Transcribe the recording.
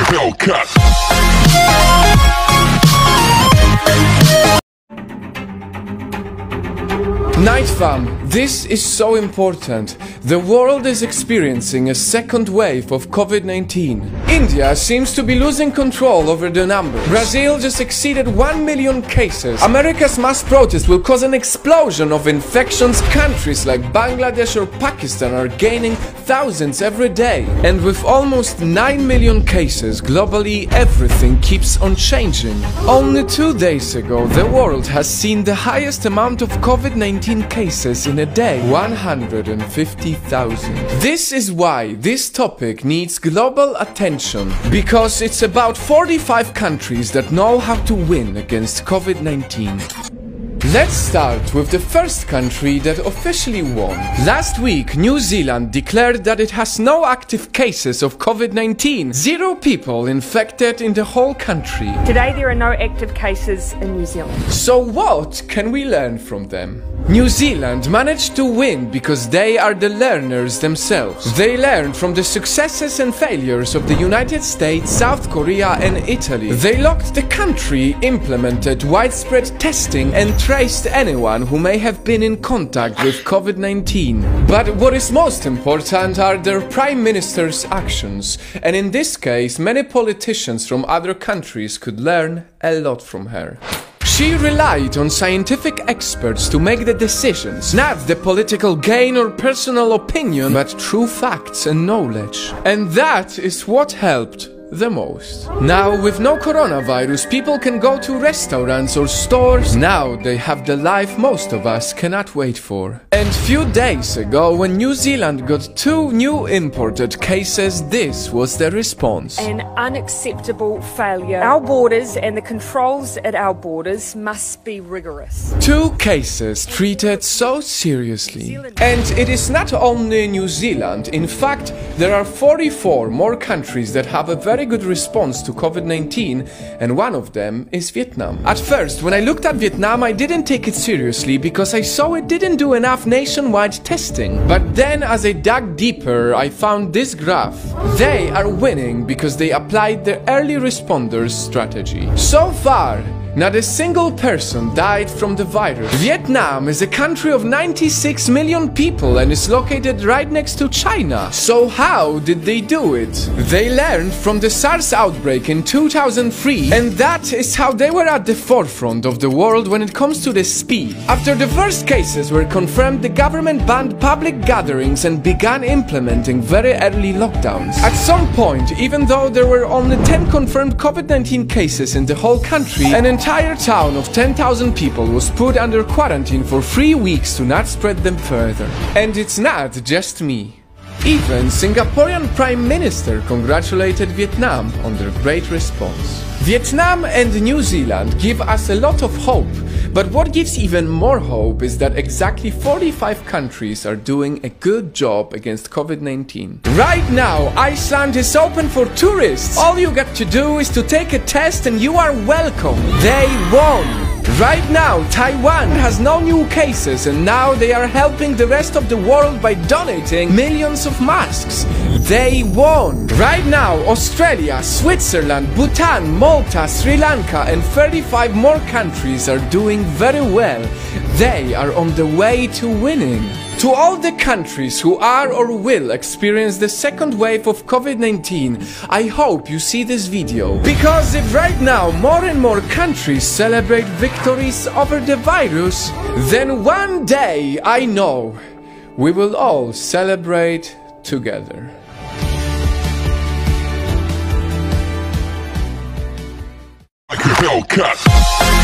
Hellcat. Night fam, this is so important. The world is experiencing a second wave of Covid-19. India seems to be losing control over the numbers. Brazil just exceeded 1 million cases. America's mass protest will cause an explosion of infections. Countries like Bangladesh or Pakistan are gaining thousands every day. And with almost 9 million cases globally, everything keeps on changing. Only 2 days ago, the world has seen the highest amount of Covid-19 cases in a day, 150,000. This is why this topic needs global attention, because it's about 45 countries that know how to win against Covid-19. Let's start with the first country that officially won. Last week, New Zealand declared that it has no active cases of Covid-19. 0 people infected in the whole country. Today there are no active cases in New Zealand. So what can we learn from them? New Zealand managed to win because they are the learners themselves. They learned from the successes and failures of the United States, South Korea and Italy. They locked the country, implemented widespread testing and traced anyone who may have been in contact with Covid-19. But what is most important are their Prime Minister's actions. And in this case, many politicians from other countries could learn a lot from her. She relied on scientific experts to make the decisions, not the political gain or personal opinion, but true facts and knowledge. And that is what helped the most. Now, with no coronavirus, people can go to restaurants or stores. Now they have the life most of us cannot wait for. And few days ago, when New Zealand got 2 new imported cases, this was the response. An unacceptable failure. Our borders and the controls at our borders must be rigorous. 2 cases treated so seriously. And it is not only New Zealand. In fact, there are 44 more countries that have a very good response to Covid-19, and one of them is Vietnam. At first, when I looked at Vietnam, I didn't take it seriously because I saw it didn't do enough nationwide testing. But then as I dug deeper, I found this graph. They are winning because they applied the early responders strategy. So far, not a single person died from the virus. Vietnam is a country of 96 million people and is located right next to China. So how did they do it? They learned from the SARS outbreak in 2003, and that is how they were at the forefront of the world when it comes to the speed. After the first cases were confirmed, the government banned public gatherings and began implementing very early lockdowns. At some point, even though there were only 10 confirmed Covid-19 cases in the whole country, an entire town of 10,000 people was put under quarantine for 3 weeks to not spread them further. And it's not just me. Even Singaporean Prime Minister congratulated Vietnam on their great response. Vietnam and New Zealand give us a lot of hope, but what gives even more hope is that exactly 45 countries are doing a good job against Covid-19. Right now, Iceland is open for tourists. All you got to do is to take a test and you are welcome. They won! Right now, Taiwan has no new cases and now they are helping the rest of the world by donating millions of masks. They won! Right now, Australia, Switzerland, Bhutan, Malta, Sri Lanka and 35 more countries are doing very well. They are on the way to winning. To all the countries who are or will experience the second wave of Covid-19, I hope you see this video. Because if right now more and more countries celebrate victories over the virus, then one day, I know, we will all celebrate together. Hellcat.